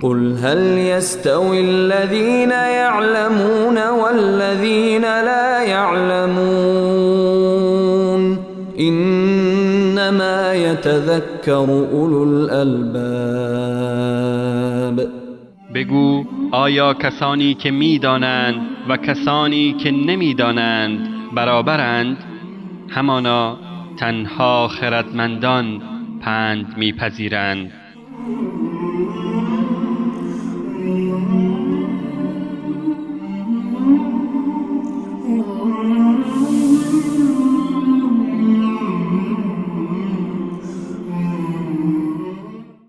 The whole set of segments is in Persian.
قل هل يستوي الذين يعلمون والذين لا يعلمون إنما يتذكر أولو الألباب. بگو آیا کسانی که می‌دانند و کسانی که نمی‌دانند برابرند؟ همانا تنها خردمندان پند می‌پذیرند.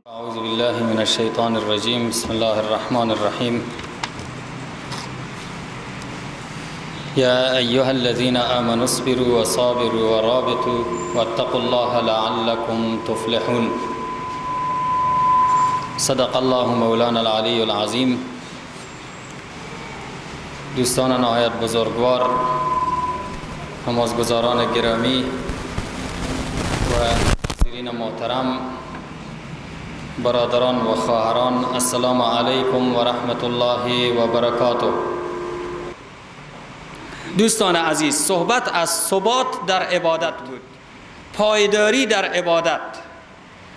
أعوذ بالله من الشيطان الرجيم. بسم الله الرحمن الرحيم. يا أيها الذين آمنوا اصبروا وصابروا ورابطوا واتقوا الله لعلكم تفلحون. صدق الله مولانا العلی العظیم. دوستان نهایت بزرگوار، نمازگزاران گرامی و حاضرین محترم، برادران و خواهران، السلام علیکم و رحمت الله و برکاته. دوستان عزیز، صحبت از ثبات در عبادت بود، پایداری در عبادت.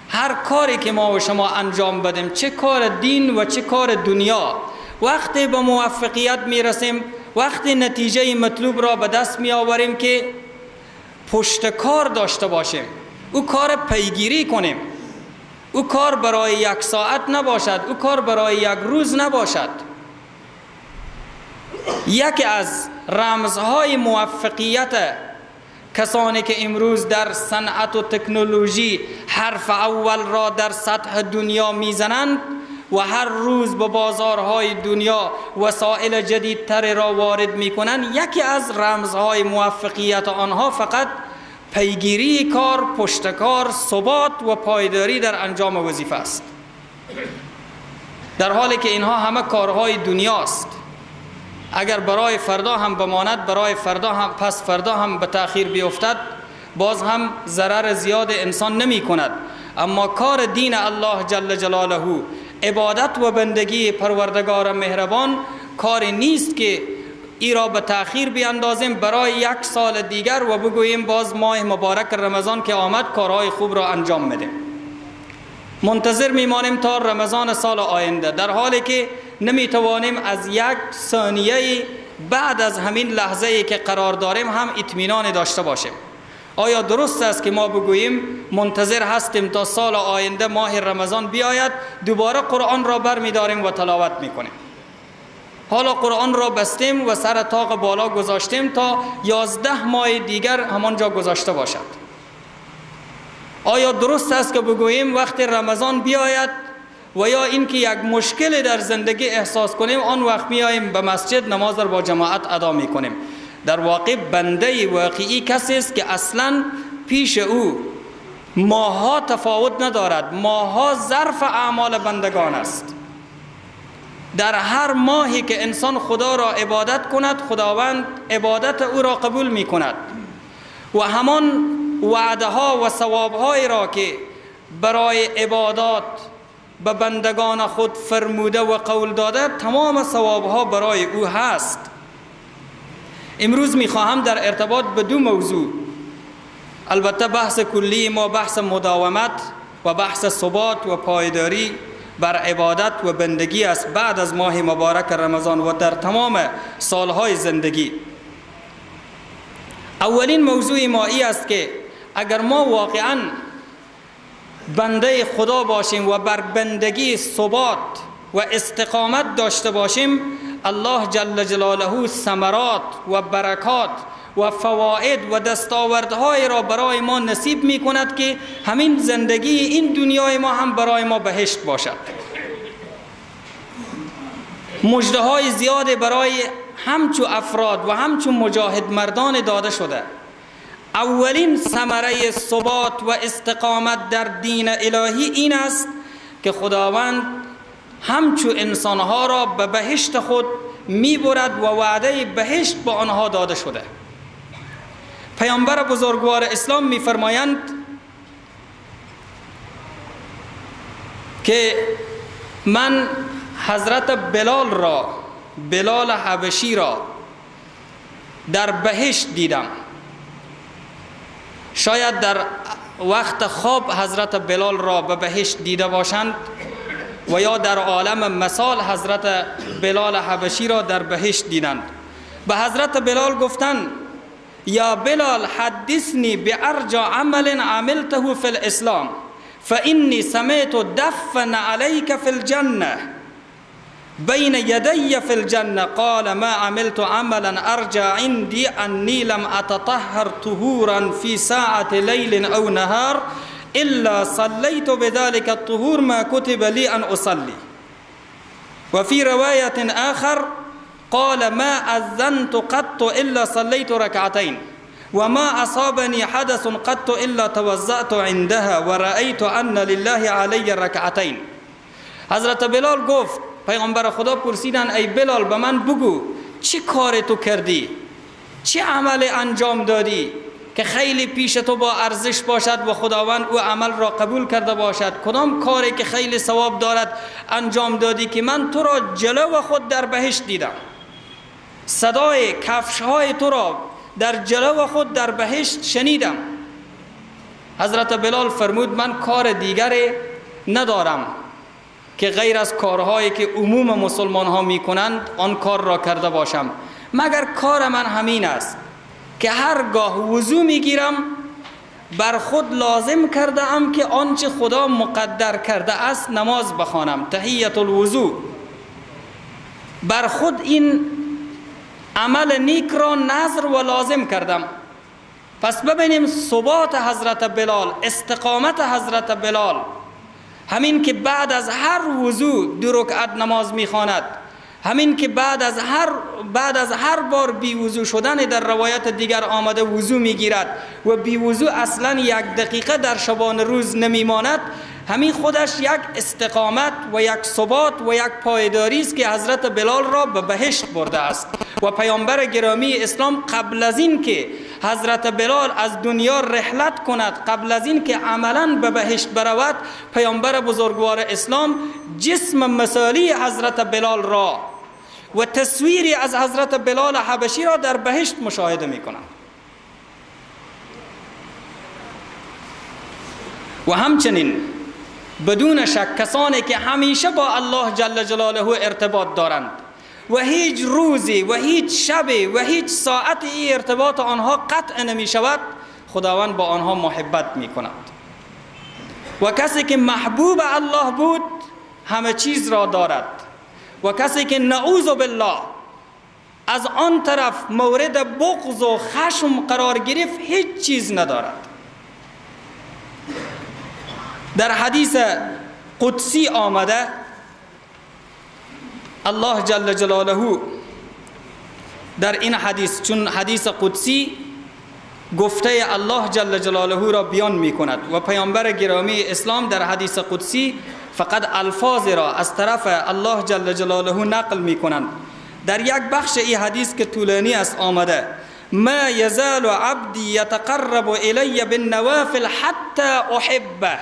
هر کاری که ما و شما انجام بدیم، چه کار دین و چه کار دنیا، وقتی به موفقیت میرسیم، وقتی نتیجه مطلوب را به دست می آوریم که پشتکار داشته باشیم، او کار پیگیری کنیم. او کار برای یک ساعت نباشد، او کار برای یک روز نباشد. یکی از رمزهای موفقیت کسانی که امروز در صنعت و تکنولوژی حرف اول را در سطح دنیا میزنند و هر روز به بازارهای دنیا وسایل جدیدتر را وارد میکنند، یکی از رمزهای موفقیت آنها فقط پیگیری کار، پشتکار، ثبات و پایداری در انجام وظیفه است، در حالی که اینها همه کارهای دنیاست. اگر برای فردا هم بماند، برای فردا هم پس فردا هم به تأخیر بیفتد، باز هم ضرر زیاد انسان نمی کند. اما کار دین الله جل جلاله، عبادت و بندگی پروردگار مهربان، کاری نیست که ای را به تأخیر بیاندازیم برای یک سال دیگر و بگوییم باز ماه مبارک رمضان که آمد کارهای خوب را انجام میدیم. منتظر میمانیم تا رمضان سال آینده، در حالی که نمیتوانیم از یک ثانیه بعد از همین لحظه‌ای که قرار داریم هم اطمینان داشته باشیم. آیا درست است که ما بگوییم منتظر هستیم تا سال آینده ماه رمضان بیاید، دوباره قرآن را برمی‌داریم و تلاوت میکنیم؟ حالا قرآن را بستیم و سر طاق بالا گذاشتیم تا 11 ماه دیگر همانجا گذاشته باشد. آیا درست است که بگوییم وقتی رمضان بیاید و یا اینکه یک مشکل در زندگی احساس کنیم، آن وقت میاییم به مسجد نماز را با جماعت ادا میکنیم؟ در واقع بنده واقعی کسی است که اصلا پیش او ماها تفاوت ندارد. ماها ظرف اعمال بندگان است. در هر ماهی که انسان خدا را عبادت کند، خداوند عبادت او را قبول می کند و همان وعده ها و ثواب های را که برای عبادات به بندگان خود فرموده و قول داده، تمام ثواب ها برای او هست. امروز می خواهم در ارتباط به دو موضوع، البته بحث کلی ما بحث مداومت و بحث ثبات و پایداری بر عبادت و بندگی است بعد از ماه مبارک رمضان و در تمام سالهای زندگی. اولین موضوع ما ای است که اگر ما واقعا بنده خدا باشیم و بر بندگی ثبات و استقامت داشته باشیم، الله جل جلاله ثمرات و برکات و فواید و دستاوردهای را برای ما نصیب می کند که همین زندگی این دنیای ما هم برای ما بهشت باشد. مژده های زیاد برای همچو افراد و همچو مجاهد مردان داده شده. اولین ثمره ثبات و استقامت در دین الهی این است که خداوند همچو انسانها را به بهشت خود میبرد و وعده بهشت به آنها داده شده. پیامبر بزرگوار اسلام می‌فرمایند که من حضرت بلال حبشی را در بهشت دیدم. شاید در وقت خواب حضرت بلال را به بهشت دیده باشند و یا در عالم مثال حضرت بلال حبشی را در بهشت دیدند. به حضرت بلال گفتند یا بلال حدثنی بأرجى عمل عملته في الاسلام فإني سمعت دفن عليك في الجنة بين يدي في الجنة قال ما عملت عملا أرجى عندي أني لم أتطهر طهورا في ساعة ليل أو نهار إلا صليت بذلك الطهور ما كتب لي أن أصلي. وفي رواية آخر قال ما أذنت قط إلا صليت ركعتين وما أصابني حدث قط إلا توضأت عندها ورأيت أن لله علي ركعتين. حضرت بلال گفت پیامبر خدا پرسیدن ای بلال به من بگو چه کار تو کردی، چه عمل انجام دادی که خیلی پیش تو با ارزش باشد و خداوند او عمل را قبول کرده باشد؟ کدام کاری که خیلی ثواب دارد انجام دادی که من تو را جلو خود در بهشت دیدم، صدای کفش های تو را در جلو خود در بهشت شنیدم؟ حضرت بلال فرمود من کار دیگری ندارم که غیر از کارهایی که عموم مسلمان ها می کنند آن کار را کرده باشم، مگر کار من همین است که هرگاه وضو می گیرم بر خود لازم کرده ام که آنچه خدا مقدر کرده است نماز بخوانم، تحیت الوضو. بر خود این عمل نیک را نذر و لازم کردم. پس ببینیم ثبات حضرت بلال، استقامت حضرت بلال، همین که بعد از هر وضو 2 رکعت نماز میخواند، همین که بعد از هر بار بی وضو شدن در روایت دیگر آمده وضو میگیرد و بی وضو اصلا 1 دقیقه در شبان روز نمیماند، همین خودش یک استقامت و یک ثبات و یک پایداری است که حضرت بلال را به بهشت برده است. و پیامبر گرامی اسلام قبل از این که حضرت بلال از دنیا رحلت کند، قبل از این که عملا به بهشت برود، پیامبر بزرگوار اسلام جسم مثالی حضرت بلال را و تصویری از حضرت بلال حبشی را در بهشت مشاهده می کنند. و همچنین بدون شک کسانی که همیشه با الله جل جلاله ارتباط دارند و هیچ روزی و هیچ شبی و هیچ ساعتی این ارتباط آنها قطع نمی شود، خداوند با آنها محبت می کند. و کسی که محبوب الله بود همه چیز را دارد و کسی که نعوذ بالله از آن طرف مورد بغض و خشم قرار گرفت هیچ چیز ندارد. در حدیث قدسی آمده الله جل جلاله در این حدیث، چون حدیث قدسی گفته الله جل جلاله را بیان می کند و پیامبر گرامی اسلام در حدیث قدسی فقط الفاظ را از طرف الله جل جلاله نقل می کنند. در یک بخش این حدیث که طولانی است آمده ما یزال عبدی یتقرب الی بالنوافل حتی احبه،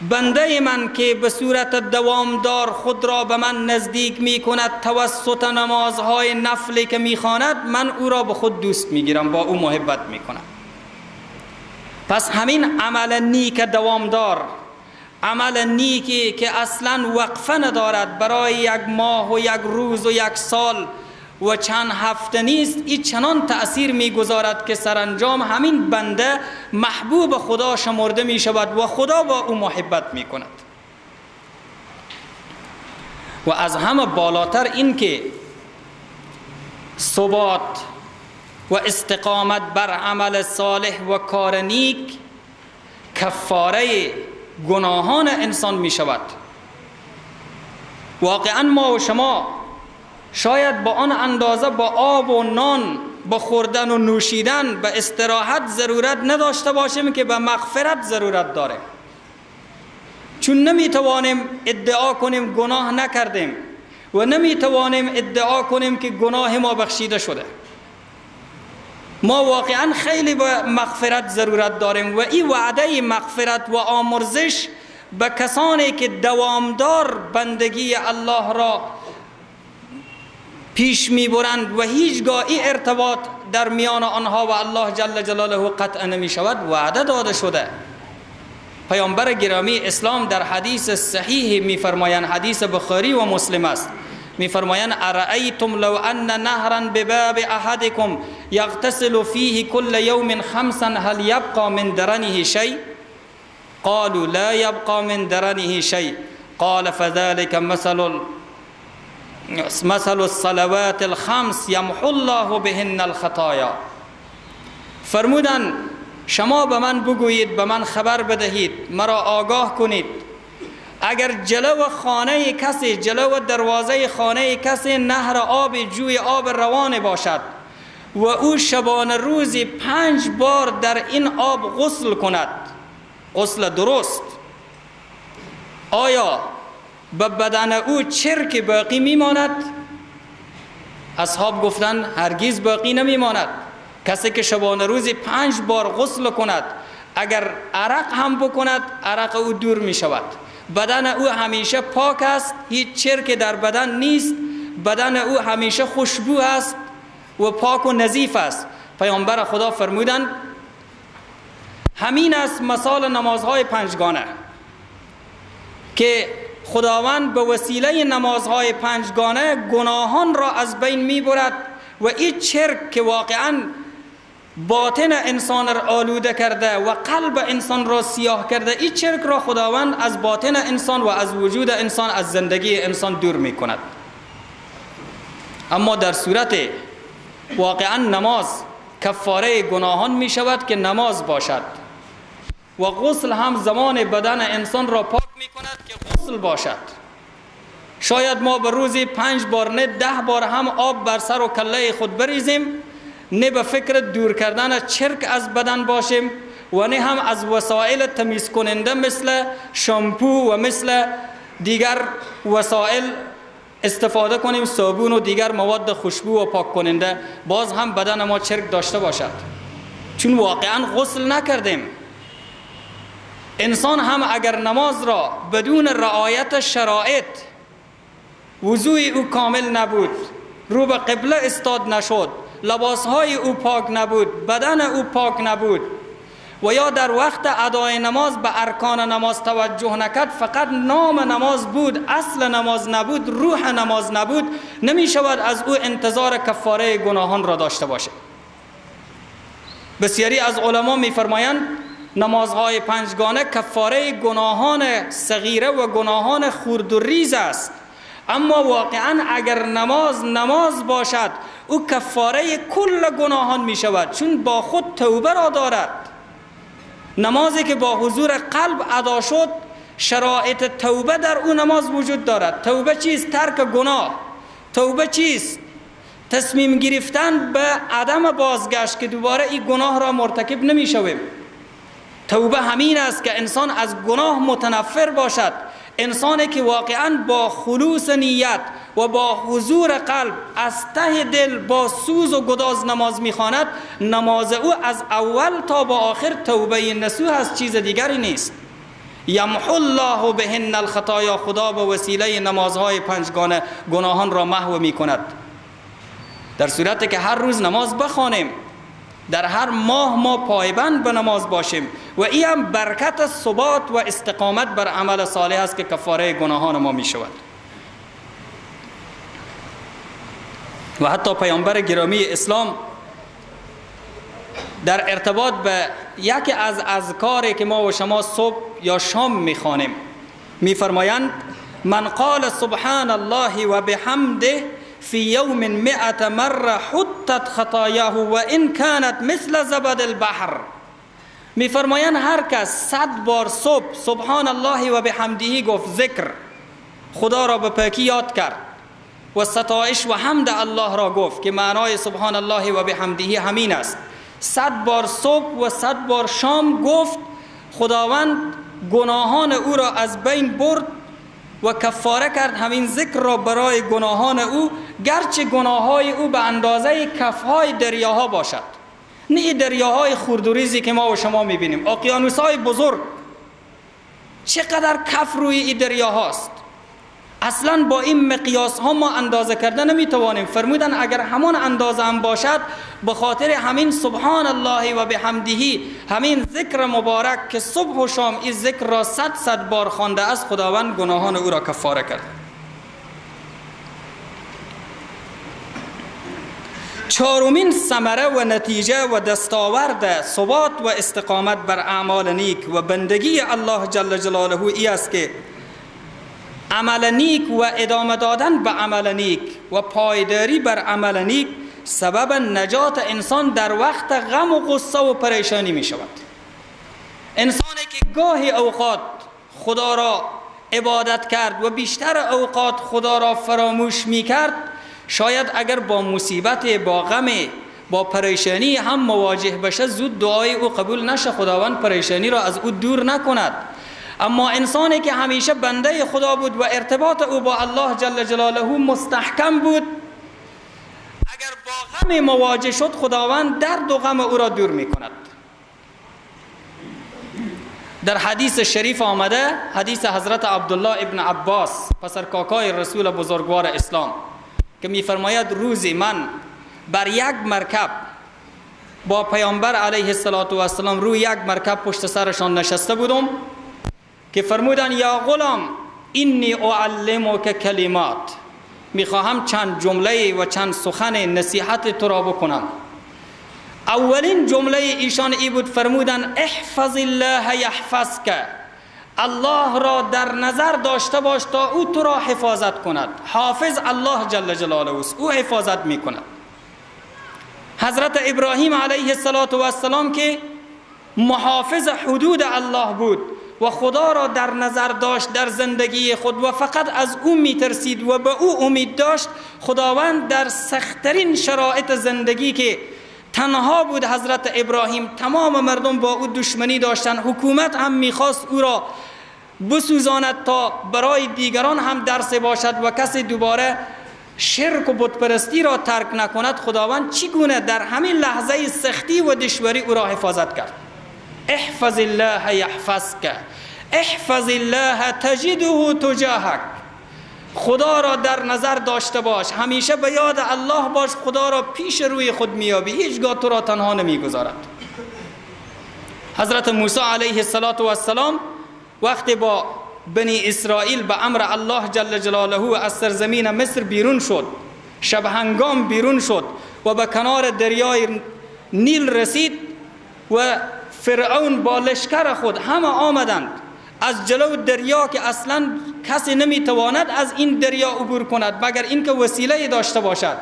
بنده من که به صورت دوامدار خود را به من نزدیک می کند توسط نمازهای نفلی که می خواند، من او را به خود دوست می گیرم، با او محبت می کنم. پس همین عمل نیک دوامدار، عمل نیکی که اصلا وقفه ندارد، برای 1 ماه و 1 روز و 1 سال و چند هفته نیست، این چنان تأثیر میگذارد که سرانجام همین بنده محبوب خدا شمرده می شود و خدا با او محبت می کند. و از همه بالاتر این که ثبات و استقامت بر عمل صالح و کار نیک کفاره گناهان انسان می شود. واقعا ما و شما شاید با آن اندازه با آب و نان، با خوردن و نوشیدن، به استراحت ضرورت نداشته باشیم که به مغفرت ضرورت داره، چون نمیتوانیم ادعا کنیم گناه نکردیم و نمیتوانیم ادعا کنیم که گناه ما بخشیده شده. ما واقعا خیلی به مغفرت ضرورت داریم و این وعده مغفرت و آمرزش به کسانی که دوامدار بندگی الله را پیش میبرند و هیچگاه این ارتباط در میان آنها و الله جل جلاله قطع نمی شود وعده داده شده. پیامبر گرامی اسلام در حدیث صحیح میفرمایند، حدیث بخاری و مسلم است، میفرمایند ارأیتم لو ان نهرا بباب احدکم یغتسل فیه کل یوم خمسا هل یبقى من درنه شیء؟ قالوا لا يبقى من درنه شيء قال فذلك مثل الصلوات الخمس يمحو الله بهن الخطايا. فرمودن شما به من بگویید، به من خبر بدهید، مرا آگاه کنید، اگر جلو خانه کسی، جلو دروازه خانه کسی نهر آب، جوی آب روان باشد و او شبانه روزی 5 بار در این آب غسل کند، غسل درست، آیا به بدن او چرک باقی میماند؟ اصحاب گفتند هرگز باقی نمیماند. کسی که شبانه روزی 5 بار غسل کند، اگر عرق هم بکند عرق او دور می شود. بدن او همیشه پاک است، هیچ چرک در بدن نیست، بدن او همیشه خوشبو است و پاک و نظیف است. پیامبر خدا فرمودند همین است مثال نمازهای 5 گانه که خداوند به وسیله نمازهای 5 گانه گناهان را از بین میبرد و این چرک که واقعا باطن انسان را آلوده کرده و قلب انسان را سیاه کرده، این چرک را خداوند از باطن انسان و از وجود انسان، از زندگی انسان دور میکند. اما در صورت واقعا نماز کفاره گناهان می شود که نماز باشد و غسل هم زمان بدن انسان را پاک می کند که غسل باشد. شاید ما به روزی 5 بار نه 10 بار هم آب بر سر و کله خود بریزیم، نه به فکر دور کردن چرک از بدن باشیم و نه هم از وسایل تمیز کننده مثل شامپو و مثل دیگر وسایل استفاده کنیم، صابون و دیگر مواد خوشبو و پاک کننده، باز هم بدن ما چرک داشته باشد، چون واقعا غسل نکردیم. انسان هم اگر نماز را بدون رعایت شرایط، وضوء او کامل نبود، رو به قبله استاد نشد، لباسهای او پاک نبود، بدن او پاک نبود و یا در وقت ادای نماز به ارکان نماز توجه نکرد، فقط نام نماز بود، اصل نماز نبود، روح نماز نبود، نمی شود از او انتظار کفاره گناهان را داشته باشه. بسیاری از علما می فرمایند نمازهای 5 گانه کفاره گناهان صغیره و گناهان خرد و ریز است، اما واقعا اگر نماز باشد او کفاره کل گناهان می شود، چون با خود توبه را دارد. نمازی که با حضور قلب ادا شد، شرایط توبه در او نماز وجود دارد. توبه چیست؟ ترک گناه. توبه چیست؟ تصمیم گرفتن به عدم بازگشت که دوباره این گناه را مرتکب نمی شویم. توبه همین است که انسان از گناه متنفر باشد، انسانی که واقعا با خلوص نیت و با حضور قلب از ته دل با سوز و گداز نماز میخواند، نماز او از اول تا با آخر توبه نصوح است، چیز دیگری نیست. یمحو الله بهن الخطایا، خدا به وسیله نمازهای 5 گانه گناهان را محو میکند. در صورتی که هر روز نماز بخوانیم، در هر ماه ما پایبند به نماز باشیم و این هم برکت ثبات و استقامت بر عمل صالح است که کفاره گناهان ما می شود. و حتی پیامبر گرامی اسلام در ارتباط به یکی از اذکاری که ما و شما صبح یا شام می خوانیم می فرمایند من قال سبحان الله و بحمده فی یوم 100 مره حطت خطایاه و ان کانت مثل زبد البحر. می فرمایند هر کس 100 بار صبح سبحان الله و بحمده گفت، ذکر خدا را به پاکی یاد کرد و ستایش و حمد الله را گفت که معنای سبحان الله و بحمده همین است، 100 بار صبح و 100 بار شام گفت، خداوند گناهان او را از بین برد و کفاره کرد همین ذکر را برای گناهان او، گرچه گناههای او به اندازه کفهای دریاها باشد. نه دریاهای خردوریزی که ما و شما میبینیم، اقیانوس‌های بزرگ، چقدر کف روی این دریاهاست. اصلا با این مقیاس ها ما اندازه کرده نمیتوانیم. فرمودن اگر همان اندازه هم باشد، به خاطر همین سبحان الله و بحمده، همین ذکر مبارک که صبح و شام این ذکر را 100 بار خوانده است، خداوند گناهان او را کفاره کرد. چهارمین ثمره و نتیجه و دستاورد ثبات و استقامت بر اعمال نیک و بندگی الله جل جلاله ای است که عمل نیک و ادامه دادن به عمل نیک و پایداری بر عمل نیک سبب نجات انسان در وقت غم و غصه و پریشانی می شود. انسانی که گاهی اوقات خدا را عبادت کرد و بیشتر اوقات خدا را فراموش می کرد، شاید اگر با مصیبت، با غم، با پریشانی هم مواجه بشه، زود دعای او قبول نشه، خداوند پریشانی را از او دور نکند. اما انسانی که همیشه بنده خدا بود و ارتباط او با الله جل جلاله مستحکم بود، اگر با غم مواجه شد، خداوند درد و غم او را دور می کند. در حدیث شریف آمده، حدیث حضرت عبدالله ابن عباس پسر کاکای رسول بزرگوار اسلام، که می فرماید روزی من بر یک مرکب با پیامبر علیه السلام روی یک مرکب پشت سرشان نشسته بودم که فرمودن یا غلام اینی اعلمک کلمات، میخواهم چند جمله و چند سخن نصیحت تو را بکنم. اولین جمله ایشان ای بود، فرمودن احفظ الله یحفظک، الله را در نظر داشته باش تا او تو را حفاظت کند. حافظ الله جل جلاله است، او حفاظت میکند. حضرت ابراهیم علیه السلام که محافظ حدود الله بود و خدا را در نظر داشت در زندگی خود و فقط از او میترسید و به او امید داشت، خداوند در سخت‌ترین شرایط زندگی که تنها بود حضرت ابراهیم، تمام مردم با او دشمنی داشتن، حکومت هم میخواست او را بسوزاند تا برای دیگران هم درس باشد و کسی دوباره شرک و بتپرستی را ترک نکند، خداوند چگونه در همین لحظه سختی و دشواری او را حفاظت کرد. احفظ الله یحفظک، احفظ الله تجده تجاهک، خدا را در نظر داشته باش، همیشه به یاد الله باش، خدا را پیش روی خود میابی، هیچگاه تو را تنها نمیگذارد. حضرت موسی علیه السلام وقتی با بنی اسرائیل به امر الله جل جلاله از سرزمین مصر بیرون شد، شب هنگام بیرون شد و به کنار دریای نیل رسید و فرعون با لشکر خود همه آمدند از جلو دریا که اصلا کسی نمیتواند از این دریا عبور کند مگر اینکه وسیله داشته باشد.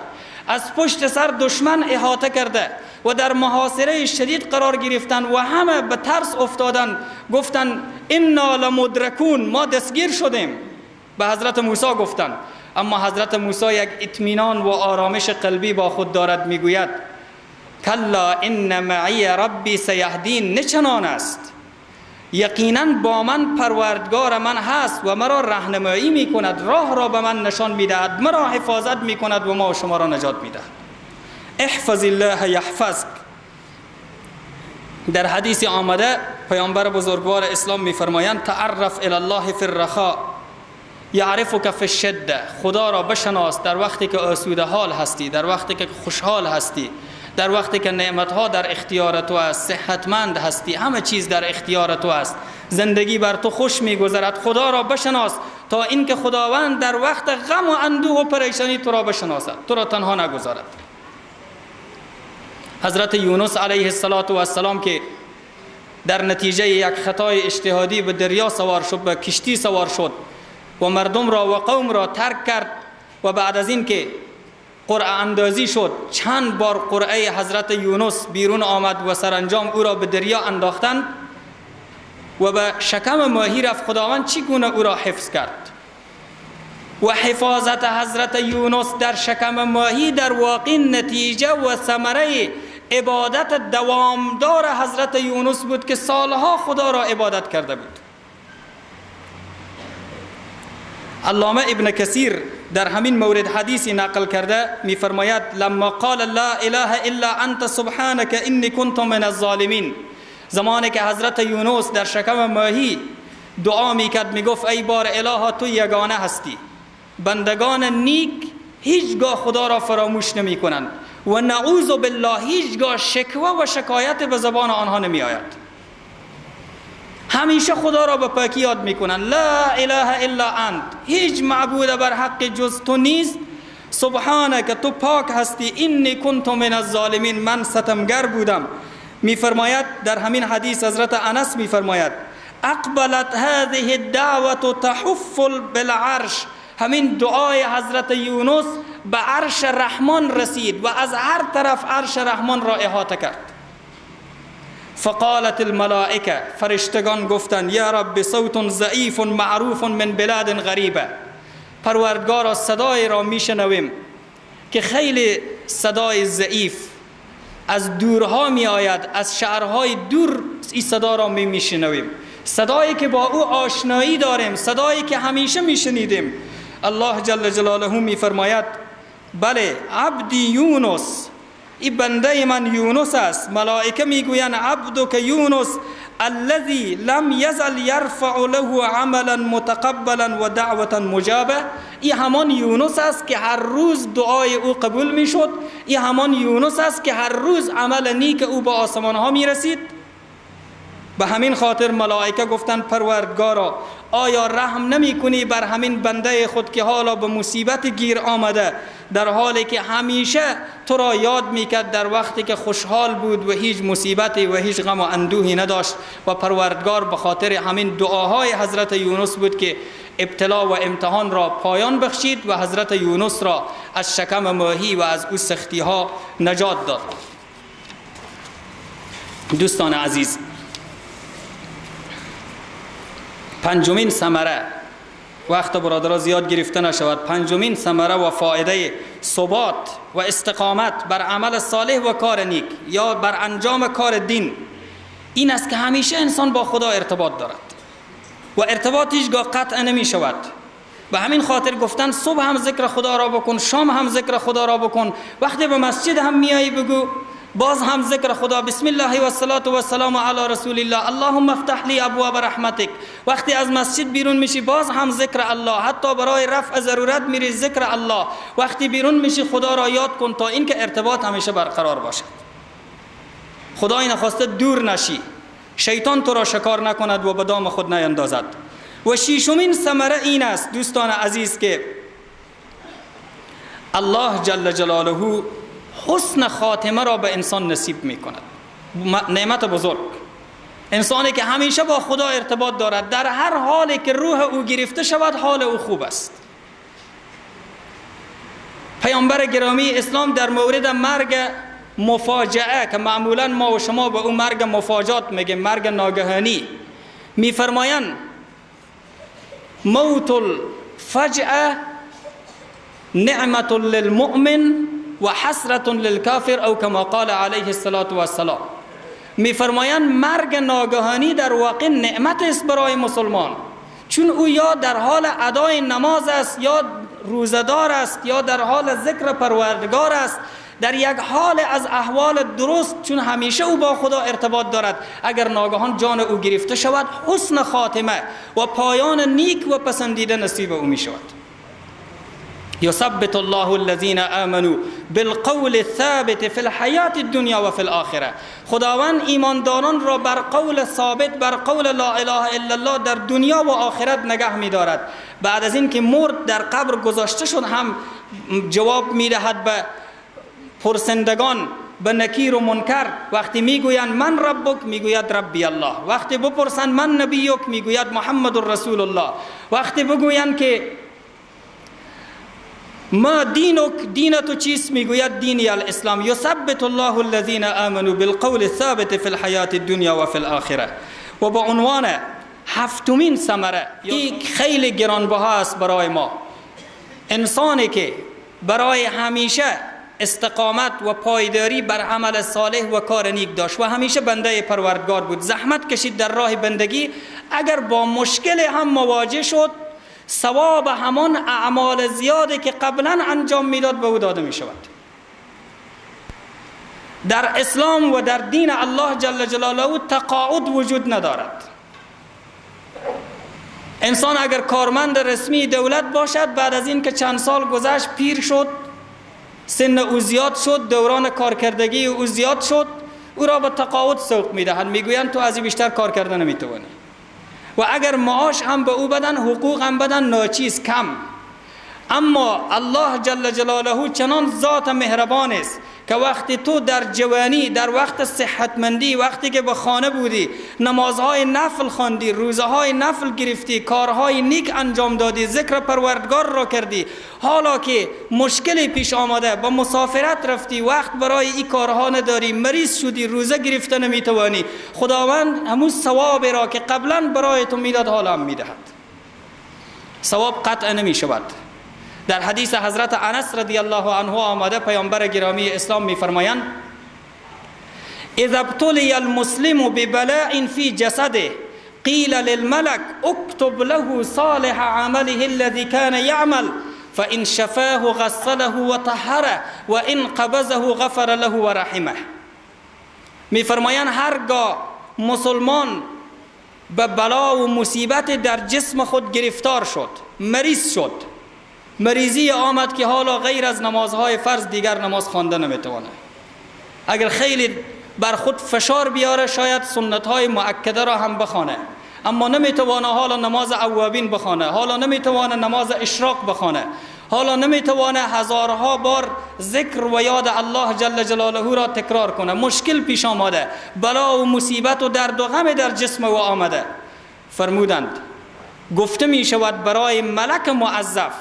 از پشت سر دشمن احاطه کرده و در محاصره شدید قرار گرفتن و همه به ترس افتادن، گفتن انا لمدرکون، ما دستگیر شدیم. به حضرت موسی گفتن، اما حضرت موسی یک اطمینان و آرامش قلبی با خود دارد، میگوید کلا ان معی ربی سیهدین، نه چنان است، یقینا با من پروردگار من هست و مرا راهنمایی میکند، راه را به من نشان میدهد، مرا حفاظت میکند و ما شما را نجات میدهد. احفظ الله یحفظک. در حدیث آمده پیامبر بزرگوار اسلام میفرمایند تعرف الی الله فی الرخاء یعرفک فی الشده، خدا را بشناس در وقتی که آسوده حال هستی، در وقتی که خوشحال هستی، در وقتی که نعمتها در اختیار تو است، صحتمند هستی، همه چیز در اختیار تو است، زندگی بر تو خوش میگذرد، خدا را بشناس تا اینکه خداوند در وقت غم و اندوه و پریشانی تو را بشناسد، تو را تنها نگذارد. حضرت یونس علیه السلام که در نتیجه یک خطای اجتهادی به دریا سوار شد، به کشتی سوار شد و مردم را و قوم را ترک کرد و بعد از این که قرعه اندازی شد، چند بار قرعه حضرت یونس بیرون آمد و سرانجام او را به دریا انداختند و به شکم ماهی رفت. خداوند چگونه او را حفظ کرد و حفاظت حضرت یونس در شکم ماهی در واقع نتیجه و ثمره عبادت دوامدار حضرت یونس بود که سالها خدا را عبادت کرده بود. علامه ابن کثیر در همین مورد حدیثی نقل کرده میفرماید لما قال لا اله الا انت سبحانك انی كنت من الظالمین، زمانی که حضرت یونس در شکم ماهی دعا میکرد میگفت ای بار الها تو یگانه هستی، بندگان نیک هیچگاه خدا را فراموش نمی کنند و نعوذ بالله هیچگاه شکوه و شکایت به زبان آنها نمی آید، همیشه خدا را به پاکی یاد میکنن. لا اله الا انت، هیچ معبود بر حق جز تو نیست، سبحانک تو پاک هستی، انی کنت من الظالمین من ستمگر بودم. میفرماید در همین حدیث حضرت انس میفرماید اقبلت هذه الدعوه تحف بالعرش، همین دعای حضرت یونس به عرش رحمان رسید و از هر طرف عرش رحمان را احاطه کرد. فقالت الملائکه، فرشتگان گفتند یا رب صوت ضعیف معروف من بلاد غریبه، پروردگارا صدای را میشنویم که خیلی صدای ضعیف از دورها می آید، از شهرهای دور این صدا را میشنویم، صدایی که با او آشنایی داریم، صدایی که همیشه میشنیدیم. الله جل جلاله میفرماید بله عبدی یونس، این بنده من یونس است. ملائکه میگویند عبدک یونس الذی لم یزل یرفع له عملا متقبلا و دعوتا مجابه، این همان یونس است که هر روز دعای او قبول میشد، این همان یونس است که هر روز عمل نیک او به آسمان ها میرسید. به همین خاطر ملائکه گفتند پروردگارا آیا رحم نمی کنی بر همین بنده خود که حالا به مصیبت گیر آمده، در حالی که همیشه تو را یاد میکرد در وقتی که خوشحال بود و هیچ مصیبتی و هیچ غم و اندوهی نداشت. و پروردگار به خاطر همین دعاهای حضرت یونس بود که ابتلا و امتحان را پایان بخشید و حضرت یونس را از شکم ماهی و از او سختی ها نجات داد. دوستان عزیز، پنجمین ثمره، وقت برادرها زیاد گرفته نشود، پنجمین ثمره و فایده ثبات و استقامت بر عمل صالح و کار نیک یا بر انجام کار دین این است که همیشه انسان با خدا ارتباط دارد و ارتباط هیچگاه قطع نمی شود. و همین خاطر گفتن صبح هم ذکر خدا را بکن، شام هم ذکر خدا را بکن، وقتی به مسجد هم میایی بگو باز هم ذکر خدا، بسم الله و الصلاة و السلام علی رسول الله، اللهم افتح لی ابواب رحمتک. وقتی از مسجد بیرون میشی باز هم ذکر الله، حتی برای رفع ضرورت میری ذکر الله، وقتی بیرون میشی خدا را یاد کن تا اینکه ارتباط همیشه برقرار باشد. خدای نخواسته دور نشی، شیطان تو را شکار نکند و به دام خود نیندازد. و ششمین ثمره این است دوستان عزیز که الله جل جلاله حسن خاتمه را به انسان نصیب می کند. نعمت بزرگ، انسانی که همیشه با خدا ارتباط دارد، در هر حالی که روح او گرفته شود حال او خوب است. پیامبر گرامی اسلام در مورد مرگ مفاجعه که معمولا ما و شما به اون مرگ مفاجات میگیم، مرگ ناگهانی، میفرمایند موت الفجأه نعمت للمؤمن و حسرت للکافر او کما قال علیه الصلاة والسلام. میفرمایند مرگ ناگهانی در واقع نعمت است برای مسلمان، چون او یا در حال ادای نماز است یا روزدار است یا در حال ذکر پروردگار است، در یک حال از احوال درست، چون همیشه او با خدا ارتباط دارد. اگر ناگهان جان او گرفته شود حسن خاتمه و پایان نیک و پسندیده نصیب او می شود. یثبت الله الذین آمنوا بالقول الثابت فی الحیات الدنیا و فی الاخره. خداوند ایمانداران را بر قول ثابت، بر قول لا اله الا الله در دنیا و آخرت نگه می دارد. بعد از این که مرد در قبر گذاشته شد هم جواب می دهد به پرسندگان، به نکیر و منکر. وقتی میگویند من ربک میگوید ربی الله، وقتی بپرسند من نبیک میگوید محمد رسول الله، وقتی بگویند که ما دینک، دین تو چیست، میگوید دینی الاسلام. یثبت الله الذین آمنوا بالقول الثابت فی الحیات الدنیا و فی الاخره. و با عنوان هفتمین ثمره، این خیلی گرانبها است برای ما، انسانی که برای همیشه استقامت و پایداری بر عمل صالح و کار نیک داشت و همیشه بنده پروردگار بود، زحمت کشید در راه بندگی، اگر با مشکل هم مواجه شد ثواب همان اعمال زیادی که قبلا انجام میداد به او داده می شود. در اسلام و در دین الله جل جلاله تقاعد وجود ندارد. انسان اگر کارمند رسمی دولت باشد، بعد از این که چند سال گذشت، پیر شد، سن او زیاد شد، دوران کارکردگی او زیاد شد، او را به تقاعد سوق میدهند، میگویند تو از این بیشتر کار کردن نمیتوانی. و اگر معاش هم به او بدن، حقوق هم بدن، ناچیز کم. اما الله جل جلاله چنان ذات مهربان است که وقتی تو در جوانی، در وقت صحتمندی، وقتی که به خانه بودی، نمازهای نفل خواندی، روزهای نفل گرفتی، کارهای نیک انجام دادی، ذکر پروردگار را کردی، حالا که مشکلی پیش آمده، با مسافرت رفتی، وقت برای این کارها نداری، مریض شدی، روزه گرفته نمیتوانی، خداوند همون ثواب را که قبلا برای تو میداد حالا هم میدهد. ثواب قطع نمی شود. در حدیث حضرت انس رضی الله عنه آمده، پیامبر گرامی اسلام میفرمایند: اذا ابتلی المسلم ببلاء فی جسده قیل للملك اكتب له صالح عمله الذي كان يعمل فإن شفاه غسله وطهره وإن قبضه غفر له ورحمه. میفرمایند هرگاه مسلمان به بلا و مصیبت در جسم خود گرفتار شد، مریض شد، مریضی آمد که حالا غیر از نمازهای فرض دیگر نماز خوانده نمیتونه، اگر خیلی بر خود فشار بیاره شاید سنتهای مؤکده را هم بخوانه، اما نمیتونه حالا نماز اوابین بخوانه، حالا نمیتونه نماز اشراق بخوانه، حالا نمیتونه هزارها بار ذکر و یاد الله جل جلاله را تکرار کنه، مشکل پیش آمده، بلا و مصیبت و درد و غم در جسم او آمده. فرمودند گفته می شود برای ملک موظف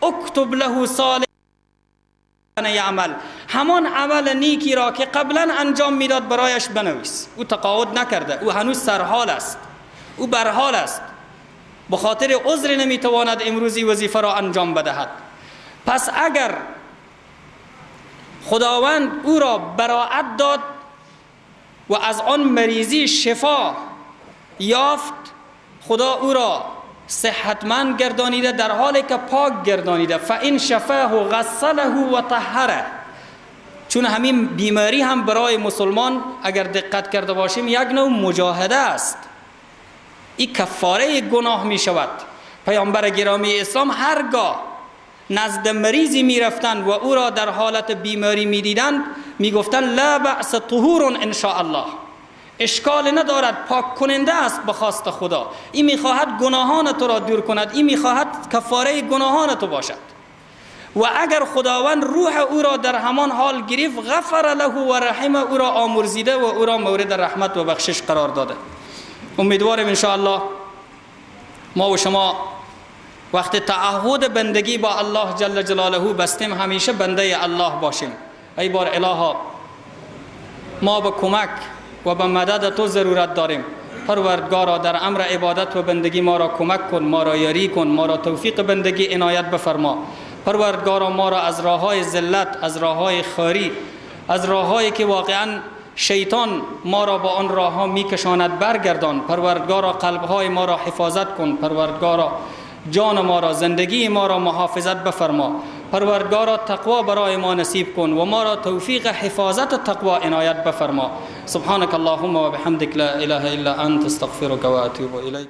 اکتب له صالح یعمل، همان عمل نیکی را که قبلا انجام میداد برایش بنویس. او تقاعد نکرده، او هنوز سرحال است، او برحال است، به خاطر عذر نمیتواند امروزی وظیفه را انجام بدهد. پس اگر خداوند او را براءت داد و از آن مریضی شفا یافت، خدا او را صحتمند گردانیده، در حالی که پاک گردانیده، فإن شفاه غسله و طهره. چون همین بیماری هم برای مسلمان اگر دقت کرده باشیم یک نوع مجاهده است، این کفاره گناه می شود. پیامبر گرامی اسلام هرگاه نزد مریضی می رفتند و او را در حالت بیماری می دیدند، می گفتند لا بأس طهور ان شاء الله، اشکال ندارد، پاک کننده است به خواست خدا، این میخواهد گناهان تو را دور کند، این میخواهد کفاره گناهان تو باشد. و اگر خداوند روح او را در همان حال گرفت، غفر له و رحمه، او را آمرزیده و او را مورد رحمت و بخشش قرار داده. امیدوارم ان شاء الله ما و شما وقت تعهد بندگی با الله جل جلاله بستیم همیشه بنده الله باشیم. ای بار الها ما به کمک و به مدد تو ضرورت داریم. پروردگارا در امر عبادت و بندگی ما را کمک کن، ما را یاری کن، ما را توفیق بندگی عنایت بفرما. پروردگارا ما را از راههای ذلت، از راههای خاری، از راههایی که واقعا شیطان ما را با آن راهها میکشاند برگردان. پروردگارا قلبهای ما را حفاظت کن. پروردگارا جان ما را، زندگی ما را محافظت بفرما. پروردگارا تقوا برای ما نصیب کن و ما را توفیق حفاظت تقوا عنایت بفرما. سبحانك اللهم و بحمدک لا اله الا انت استغفرك و اتوب الیک.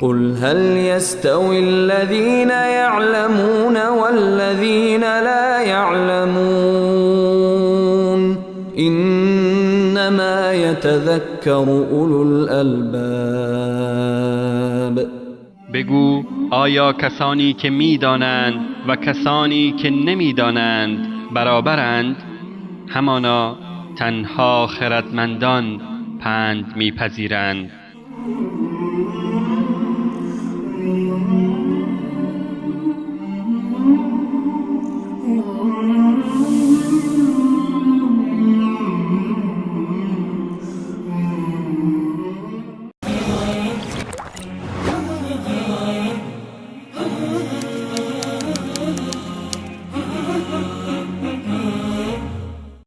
قل هل يستوي الذين يعلمون والذين لا يعلمون إنما يتذكر أولو الألباب. بگو آیا کسانی که میدانند و کسانی که نمیدانند برابرند؟ همانا تنها خردمندان پند میپذیرند.